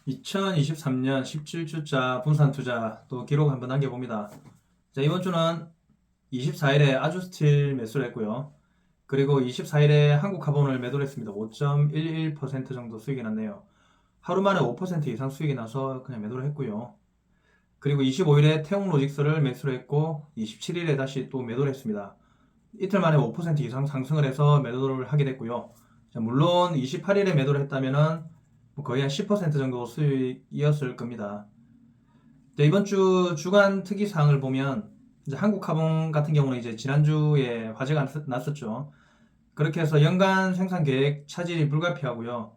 2023년 17주자 분산 투자 또 기록 한번 남겨봅니다. 자, 이번 주는 24일에 아주스틸 매수를 했고요. 그리고 24일에 한국카본을 매도를 했습니다. 5.11% 정도 수익이 났네요. 하루 만에 5% 이상 수익이 나서 그냥 매도를 했고요. 그리고 25일에 태웅로직스를 매수를 했고 27일에 다시 또 매도를 했습니다. 이틀 만에 5% 이상 상승을 해서 매도를 하게 됐고요. 자, 물론 28일에 매도를 했다면은 거의 한 10% 정도 수익이었을 겁니다. 이번 주 주간 특이사항을 보면 이제 한국카본 같은 경우는 이제 지난주에 화제가 났었죠. 그렇게 해서 연간 생산 계획 차질이 불가피하고요.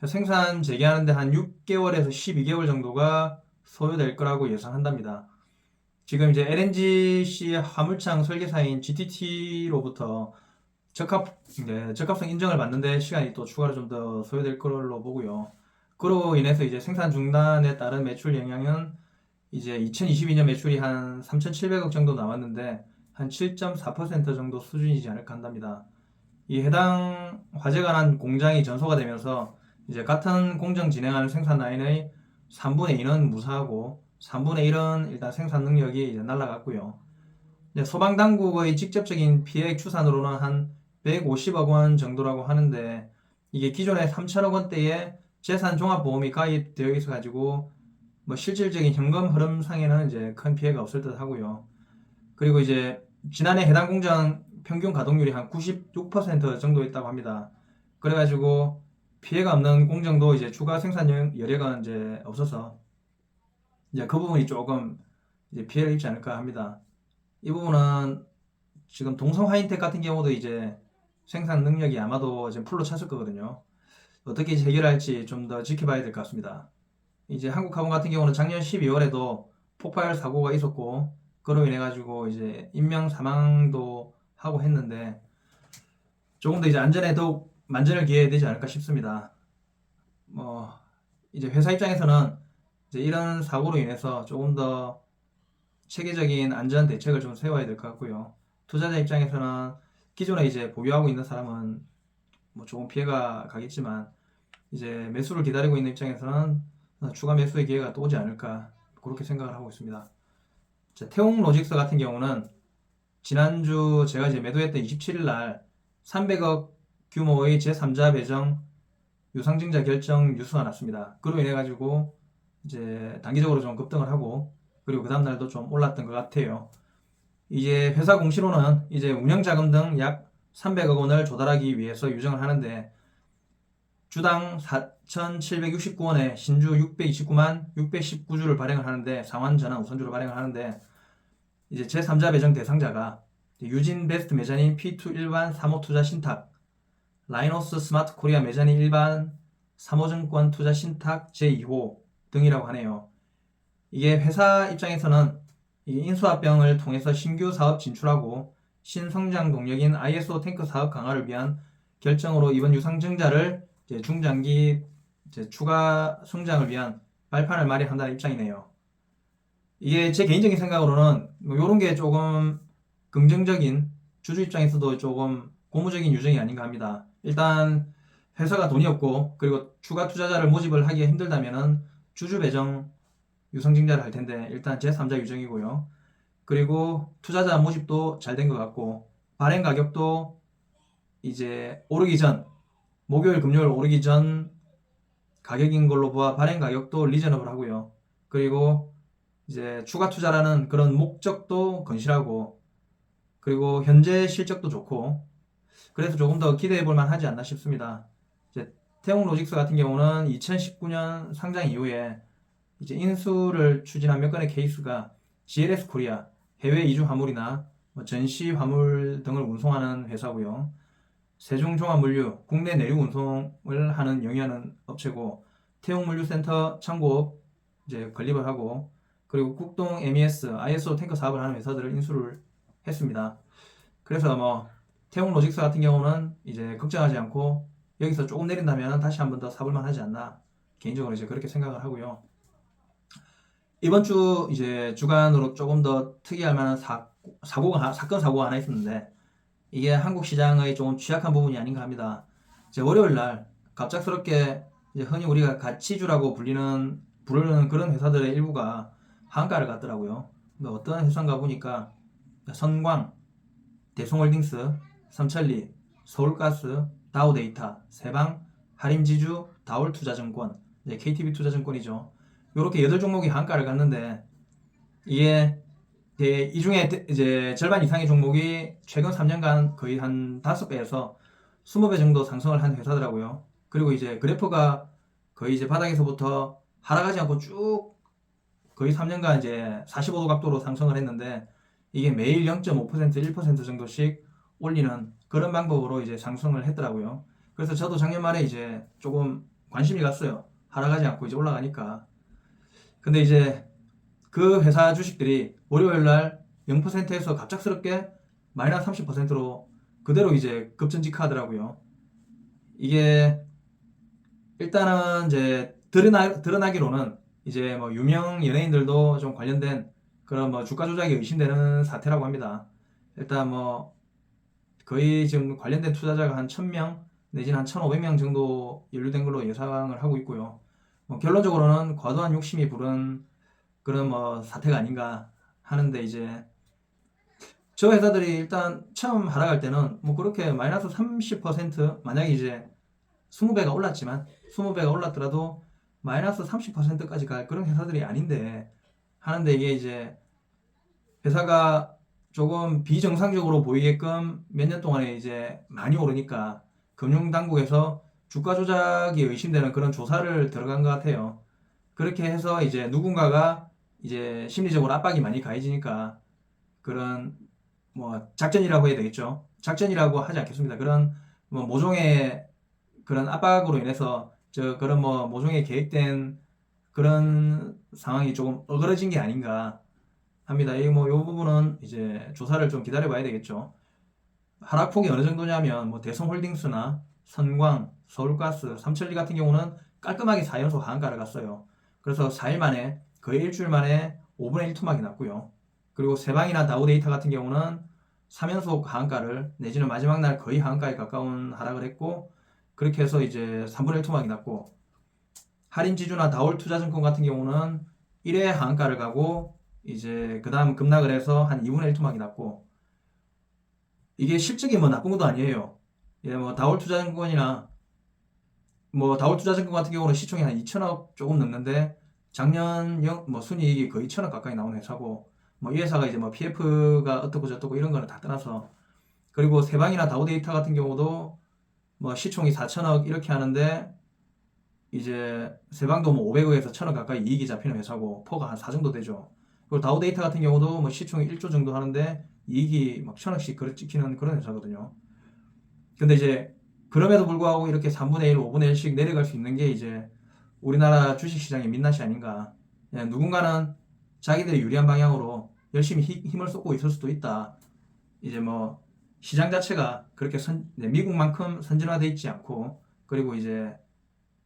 생산 재개하는데 한 6개월에서 12개월 정도가 소요될 거라고 예상한답니다. 지금 이제 LNGC 화물창 설계사인 GTT로부터 적합성 인정을 받는데 시간이 또 추가로 좀 더 소요될 걸로 보고요. 그로 인해서 이제 생산 중단에 따른 매출 영향은 이제 2022년 매출이 한 3,700억 정도 나왔는데 한 7.4% 정도 수준이지 않을까 한답니다. 이 해당 화재가 난 공장이 전소가 되면서 이제 같은 공정 진행하는 생산 라인의 3분의 2는 무사하고 3분의 1은 일단 생산 능력이 이제 날아갔고요. 소방당국의 직접적인 피해 추산으로는 한 150억 원 정도라고 하는데 이게 기존에 3천억 원대의 재산 종합보험이 가입되어 있어 가지고 뭐 실질적인 현금 흐름상에는 이제 큰 피해가 없을 듯 하고요. 그리고 이제 지난해 해당 공장 평균 가동률이 한 96% 정도 있다고 합니다. 그래가지고 피해가 없는 공정도 이제 추가 생산 여력은 이제 없어서 이제 그 부분이 조금 이제 피해를 입지 않을까 합니다. 이 부분은 지금 동성 하이텍 같은 경우도 이제 생산 능력이 아마도 지금 풀로 찼을 거거든요. 어떻게 해결할지 좀 더 지켜봐야 될 것 같습니다. 이제 한국카본 같은 경우는 작년 12월에도 폭발 사고가 있었고 그로 인해 가지고 이제 인명 사망도 하고 했는데 조금 더 이제 안전에 더욱 만전을 기해야 되지 않을까 싶습니다. 뭐 이제 회사 입장에서는 이제 이런 사고로 인해서 조금 더 체계적인 안전 대책을 좀 세워야 될 것 같고요. 투자자 입장에서는 기존에 이제 보유하고 있는 사람은 뭐 조금 피해가 가겠지만 이제 매수를 기다리고 있는 입장에서는 추가 매수의 기회가 또 오지 않을까 그렇게 생각을 하고 있습니다. 자, 태웅로직스 같은 경우는 지난주 제가 이제 매도했던 27일 날 300억 규모의 제3자 배정 유상증자 결정 뉴스가 났습니다. 그로 인해 가지고 이제 단기적으로 좀 급등을 하고 그리고 그 다음날도 좀 올랐던 것 같아요. 이제 회사 공시로는 이제 운영자금 등 약 300억 원을 조달하기 위해서 유정을 하는데 주당 4,769원에 신주 629만 619주를 발행을 하는데 상환 전환 우선주를 발행을 하는데 이제 제3자 배정 대상자가 유진 베스트 매자인 P2 일반 사모투자 신탁, 라이노스 스마트 코리아 매자인 일반 사모증권 투자 신탁 제2호 등이라고 하네요. 이게 회사 입장에서는 인수합병을 통해서 신규 사업 진출하고 신성장 동력인 ISO 탱크 사업 강화를 위한 결정으로 이번 유상증자를 중장기 추가 성장을 위한 발판을 마련한다는 입장이네요. 이게 제 개인적인 생각으로는 이런 게 조금 긍정적인 주주 입장에서도 조금 고무적인 유정이 아닌가 합니다. 일단 회사가 돈이 없고 그리고 추가 투자자를 모집을 하기가 힘들다면은 주주 배정 유상증자를 할 텐데 일단 제3자 유정이고요. 그리고 투자자 모집도 잘 된 것 같고 발행 가격도 이제 오르기 전 목요일 금요일 오르기 전 가격인 걸로 보아 발행 가격도 리저너블 하고요. 그리고 이제 추가 투자라는 그런 목적도 건실하고 그리고 현재 실적도 좋고 그래서 조금 더 기대해 볼 만하지 않나 싶습니다. 이제 태웅로직스 같은 경우는 2019년 상장 이후에 이제 인수를 추진한 몇 건의 케이스가 GLS 코리아 해외 이주 화물이나 전시 화물 등을 운송하는 회사고요. 세종종합물류 국내 내륙 운송을 하는 영위하는 업체고 태웅물류센터 창고업 이제 건립을 하고 그리고 국동 MES ISO 탱커 사업을 하는 회사들을 인수를 했습니다. 그래서 뭐 태웅로직스 같은 경우는 이제 걱정하지 않고 여기서 조금 내린다면 다시 한번 더 사볼만 하지 않나 개인적으로 이제 그렇게 생각을 하고요. 이번 주 이제 주간으로 조금 더 특이할 만한 사건 사고가 하나 있었는데 이게 한국 시장의 조금 취약한 부분이 아닌가 합니다. 이제 월요일 날 갑작스럽게 이제 흔히 우리가 가치주라고 부르는 그런 회사들의 일부가 하한가를 갔더라고요. 근데 어떤 회사인가 보니까 선광, 대송홀딩스, 삼천리, 서울가스, 다우데이터, 세방, 한림지주, 다올투자증권, 이제 KTB투자증권이죠. 이렇게 8종목이 하한가를 갔는데 이게 이 중에 이제 절반 이상의 종목이 최근 3년간 거의 한 5배에서 20배 정도 상승을 한 회사더라고요. 그리고 이제 그래프가 거의 이제 바닥에서부터 하락하지 않고 쭉 거의 3년간 이제 45도 각도로 상승을 했는데 이게 매일 0.5%, 1% 정도씩 올리는 그런 방법으로 이제 상승을 했더라고요. 그래서 저도 작년 말에 이제 조금 관심이 갔어요. 하락하지 않고 이제 올라가니까. 근데 이제 그 회사 주식들이 월요일 날 0%에서 갑작스럽게 마이너스 30%로 그대로 이제 급전직하더라고요. 이게 일단은 이제 드러나기로는 이제 뭐 유명 연예인들도 좀 관련된 그런 뭐 주가 조작이 의심되는 사태라고 합니다. 일단 뭐 거의 지금 관련된 투자자가 한 1000명 내지는 한 1500명 정도 연루된 걸로 예상을 하고 있고요. 뭐 결론적으로는 과도한 욕심이 부른 그런 뭐 사태가 아닌가 하는데 이제 저 회사들이 일단 처음 하락할 때는 뭐 그렇게 마이너스 30% 만약에 이제 20배가 올랐지만 20배가 올랐더라도 마이너스 30%까지 갈 그런 회사들이 아닌데 하는데 이게 이제 회사가 조금 비정상적으로 보이게끔 몇 년 동안에 이제 많이 오르니까 금융당국에서 주가 조작이 의심되는 그런 조사를 들어간 것 같아요. 그렇게 해서 이제 누군가가 이제 심리적으로 압박이 많이 가해지니까 그런 뭐 작전이라고 해야 되겠죠. 작전이라고 하지 않겠습니다. 그런 뭐 모종의 그런 압박으로 인해서 그런 뭐 모종의 계획된 그런 상황이 조금 어그러진 게 아닌가 합니다. 요 부분은 이제 조사를 좀 기다려 봐야 되겠죠. 하락폭이 어느 정도냐면 뭐 대성홀딩스나 선광, 서울가스, 삼천리 같은 경우는 깔끔하게 4연속 하한가를 갔어요. 그래서 4일 만에 거의 일주일 만에 5분의 1 토막이 났고요. 그리고 세방이나 다우데이터 같은 경우는 3연속 하한가를 내지는 마지막 날 거의 하한가에 가까운 하락을 했고 그렇게 해서 이제 3분의 1 토막이 났고 할인지주나 다올투자증권 같은 경우는 1회 하한가를 가고 이제 그 다음 급락을 해서 한 2분의 1 토막이 났고 이게 실적이 뭐 나쁜 것도 아니에요. 예, 뭐 다올투자증권이나 뭐 다올투자증권 같은 경우는 시총이 한 2천억 조금 넘는데 작년 뭐 순이익이 거의 1천억 가까이 나오는 회사고 뭐 이 회사가 이제 뭐 PF가 어떻고 저떻고 이런 거는 다 떠나서 그리고 세방이나 다우데이터 같은 경우도 뭐 시총이 4천억 이렇게 하는데 이제 세방도 뭐 500억에서 1000억 가까이 이익이 잡히는 회사고 퍼가 한 4 정도 되죠. 그리고 다우데이터 같은 경우도 뭐 시총이 1조 정도 하는데 이익이 막 1000억씩 그렇 찍히는 그런 회사거든요. 근데 이제 그럼에도 불구하고 이렇게 3분의 1, 5분의 1씩 내려갈 수 있는 게 이제 우리나라 주식시장의 민낯이 아닌가. 그냥 누군가는 자기들이 유리한 방향으로 열심히 힘을 쏟고 있을 수도 있다. 이제 뭐 시장 자체가 그렇게 미국만큼 선진화돼 있지 않고 그리고 이제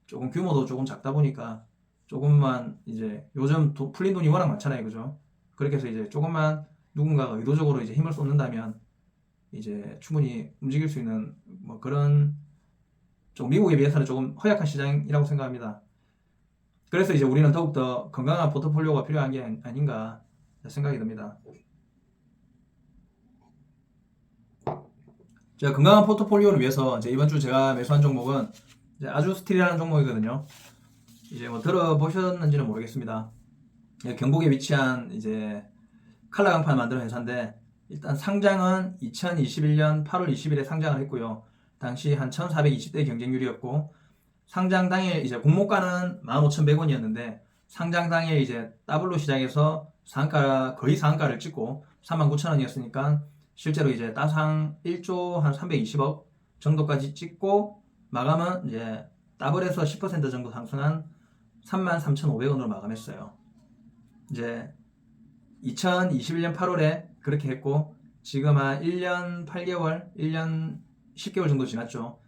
조금 규모도 조금 작다 보니까 조금만 이제 요즘 풀린 돈이 워낙 많잖아요, 그죠? 그렇게 해서 이제 조금만 누군가가 의도적으로 이제 힘을 쏟는다면 이제 충분히 움직일 수 있는 뭐 그런 좀 미국에 비해서는 조금 허약한 시장이라고 생각합니다. 그래서 이제 우리는 더욱더 건강한 포트폴리오가 필요한 게 아닌가 생각이 듭니다. 제가 건강한 포트폴리오를 위해서 이제 이번 주 제가 매수한 종목은 이제 아주스틸이라는 종목이거든요. 이제 뭐 들어보셨는지는 모르겠습니다. 경북에 위치한 이제 칼라 강판 만드는 회사인데 일단 상장은 2021년 8월 20일에 상장을 했고요. 당시 한 1420대 경쟁률이었고 상장 당일 이제 공모가는 15,100원이었는데 상장 당일 이제 더블로 시작해서 거의 상한가를 찍고 39,000원이었으니까 실제로 이제 따상 1조 한 320억 정도까지 찍고 마감은 이제 더블에서 10% 정도 상승한 33,500원으로 마감했어요. 이제 2021년 8월에 그렇게 했고 지금 한 1년 8개월, 1년 10개월 정도 지났죠.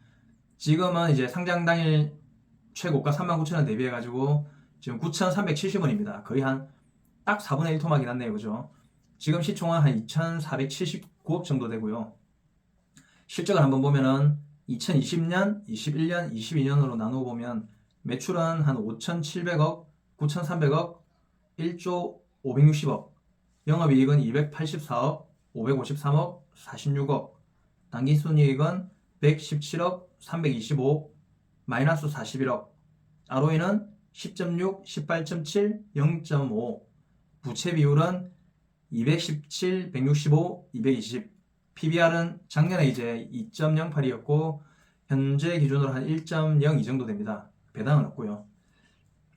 지금은 이제 상장 당일 최고가 39,000원 대비해 가지고 지금 9,370원입니다. 거의 한 딱 4분의 1 토막이 났네요. 그죠? 지금 시총은 한 2,479억 정도 되고요. 실적을 한번 보면은 2020년, 21년, 22년으로 나누어 보면 매출은 한 5,700억, 9,300억, 1조 560억, 영업이익은 284억, 553억, 46억, 당기순이익은 117억, 325, 마이너스 41억, ROE는 10.6, 18.7, 0.5, 부채 비율은 217, 165, 220, PBR은 작년에 이제 2.08이었고 현재 기준으로 한 1.02 정도 됩니다. 배당은 없고요.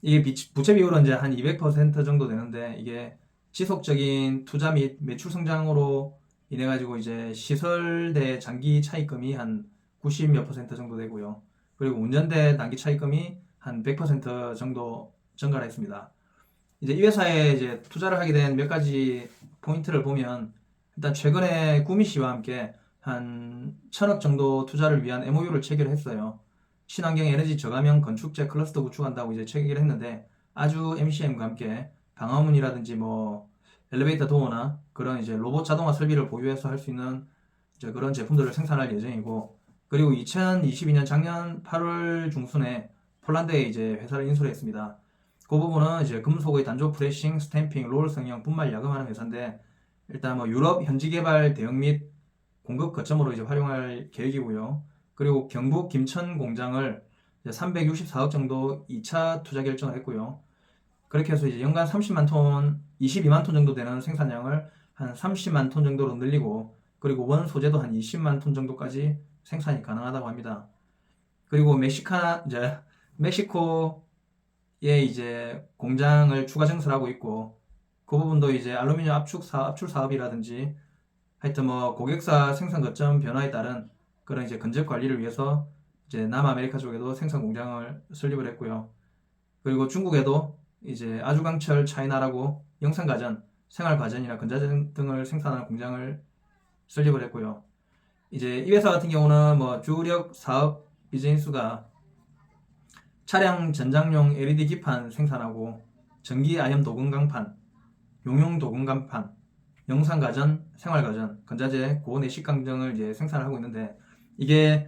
이게 부채 비율은 이제 한 200% 정도 되는데 이게 지속적인 투자 및 매출 성장으로 인해 가지고 이제 시설대 장기 차입금이 한 90 몇 % 정도 되고요. 그리고 운전대 단기 차입금이 한 100% 정도 증가를 했습니다. 이제 이 회사에 이제 투자를 하게 된 몇 가지 포인트를 보면 일단 최근에 구미 씨와 함께 한 1,000억 정도 투자를 위한 MOU를 체결했어요. 친환경 에너지 저감형 건축재 클러스터 구축한다고 이제 체결을 했는데 아주 MCM과 함께 방화문이라든지 뭐 엘리베이터 도어나 그런 이제 로봇 자동화 설비를 보유해서 할 수 있는 이제 그런 제품들을 생산할 예정이고 그리고 2022년 작년 8월 중순에 폴란드에 이제 회사를 인수를 했습니다. 그 부분은 이제 금속의 단조 프레싱, 스탬핑, 롤 성형, 분말 야금하는 회사인데 일단 뭐 유럽 현지 개발 대응 및 공급 거점으로 이제 활용할 계획이고요. 그리고 경북 김천 공장을 364억 정도 2차 투자 결정을 했고요. 그렇게 해서 이제 연간 30만 톤, 22만 톤 정도 되는 생산량을 한 30만 톤 정도로 늘리고 그리고 원 소재도 한 20만 톤 정도까지 생산이 가능하다고 합니다. 그리고 멕시코에 이제 공장을 추가 증설하고 있고 그 부분도 이제 알루미늄 압출 사업이라든지 하여튼 뭐 고객사 생산 거점 변화에 따른 그런 이제 건적 관리를 위해서 이제 남아메리카 쪽에도 생산 공장을 설립을 했고요. 그리고 중국에도 이제 아주강철 차이나라고 영상가전, 생활가전이나 건자재 등을 생산하는 공장을 설립을 했고요. 이제 이 회사 같은 경우는 뭐 주력 사업 비즈니스가 차량 전장용 LED 기판 생산하고 전기 아연 도금 강판, 용융 도금 강판, 영상가전, 생활가전, 건자재, 고내식강 등을 이제 생산을 하고 있는데 이게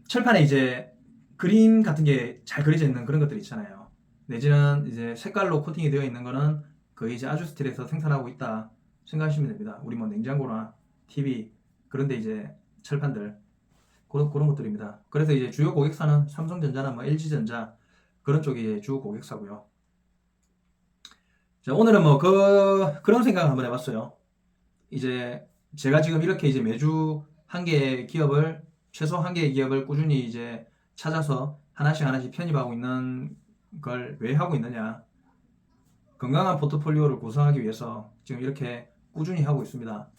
철판에 이제 그림 같은 게 잘 그려져 있는 그런 것들 있잖아요. 내지는 이제 색깔로 코팅이 되어 있는 거는 거의 이제 아주스틸에서 생산하고 있다 생각하시면 됩니다. 우리 뭐 냉장고나 TV 그런데 이제 철판들 그런 것들입니다. 그래서 이제 주요 고객사는 삼성전자나 뭐 LG전자 그런 쪽이 주 고객사고요. 자, 오늘은 뭐 그런 생각을 한번 해봤어요. 이제 제가 지금 이렇게 이제 매주 최소 한 개의 기업을 꾸준히 이제 찾아서 하나씩 편입하고 있는 걸 왜 하고 있느냐. 건강한 포트폴리오를 구성하기 위해서 지금 이렇게 꾸준히 하고 있습니다.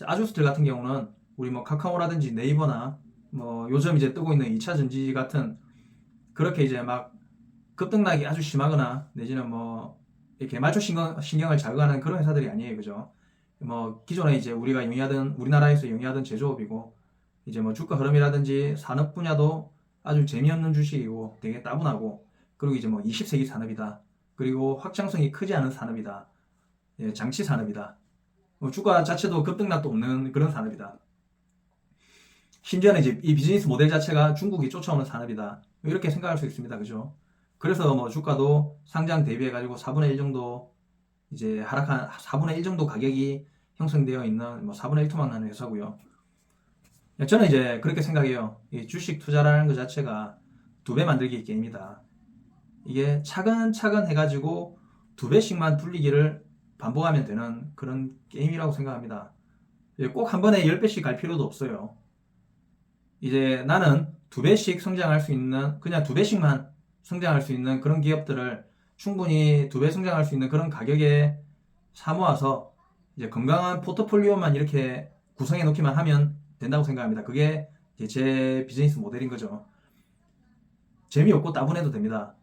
아주스틸 같은 경우는 우리 뭐 카카오라든지 네이버나 뭐 요즘 이제 뜨고 있는 2차 전지 같은 그렇게 이제 막 급등락이 아주 심하거나 내지는 뭐 이렇게 말초 신경을 자극하는 그런 회사들이 아니에요. 그죠? 뭐 기존에 이제 우리나라에서 영위하던 제조업이고 이제 뭐 주가 흐름이라든지 산업 분야도 아주 재미없는 주식이고 되게 따분하고 그리고 이제 뭐 20세기 산업이다. 그리고 확장성이 크지 않은 산업이다. 예, 장치 산업이다. 뭐 주가 자체도 급등락도 없는 그런 산업이다. 심지어는 이제 이 비즈니스 모델 자체가 중국이 쫓아오는 산업이다. 이렇게 생각할 수 있습니다. 그죠? 그래서 뭐 주가도 상장 대비해 가지고 4분의 1 정도 이제 하락한 4분의 1 정도 가격이 형성되어 있는 뭐 4분의 1 토막 나는 회사고요. 저는 이제 그렇게 생각해요. 이 주식 투자라는 것 자체가 2배 만들기 게임이다. 이게 차근차근 해가지고 2배씩만 불리기를 반복하면 되는 그런 게임이라고 생각합니다. 꼭 한 번에 10배씩 갈 필요도 없어요. 이제 나는 2배씩 성장할 수 있는, 그냥 2배씩만 성장할 수 있는 그런 기업들을 충분히 2배 성장할 수 있는 그런 가격에 사모아서 이제 건강한 포트폴리오만 이렇게 구성해 놓기만 하면 된다고 생각합니다. 그게 제 비즈니스 모델인 거죠. 재미없고 따분해도 됩니다.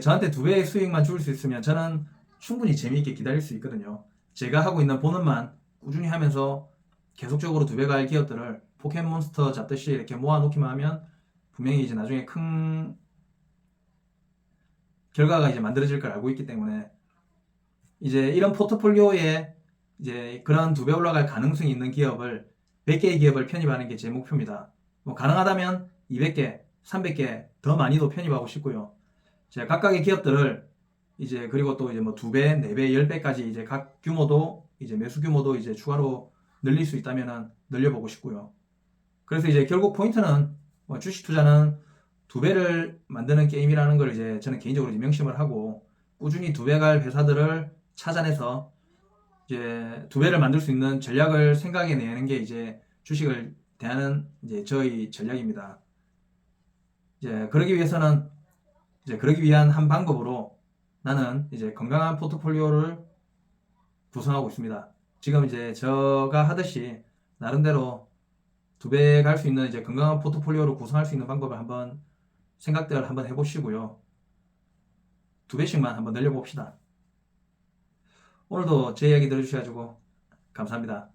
저한테 2배의 수익만 줄 수 있으면 저는 충분히 재미있게 기다릴 수 있거든요. 제가 하고 있는 본업만 꾸준히 하면서 계속적으로 2배 갈 기업들을 포켓몬스터 잡듯이 이렇게 모아놓기만 하면 분명히 이제 나중에 큰 결과가 이제 만들어질 걸 알고 있기 때문에 이제 이런 포트폴리오에 이제 그런 2배 올라갈 가능성이 있는 기업을 100개의 기업을 편입하는 게 제 목표입니다. 뭐 가능하다면 200개, 300개 더 많이도 편입하고 싶고요. 제가 각각의 기업들을 이제 그리고 또 이제 뭐 2배, 4배, 10배까지 이제 각 규모도 이제 매수 규모도 이제 추가로 늘릴 수 있다면은 늘려보고 싶고요. 그래서 이제 결국 포인트는 뭐 주식 투자는 2배를 만드는 게임이라는 걸 이제 저는 개인적으로 이제 명심을 하고 꾸준히 2배 갈 회사들을 찾아내서 이제 2배를 만들 수 있는 전략을 생각해내는 게 이제 주식을 대하는 이제 저희 전략입니다. 이제 그러기 위해서는 이제 그러기 위한 한 방법으로 나는 이제 건강한 포트폴리오를 구성하고 있습니다. 지금 이제 제가 하듯이 나름대로 2배 갈 수 있는 이제 건강한 포트폴리오를 구성할 수 있는 방법을 한번 생각들 한번 해보시고요. 2배씩만 한번 늘려봅시다. 오늘도 제 이야기 들어주셔가지고 감사합니다.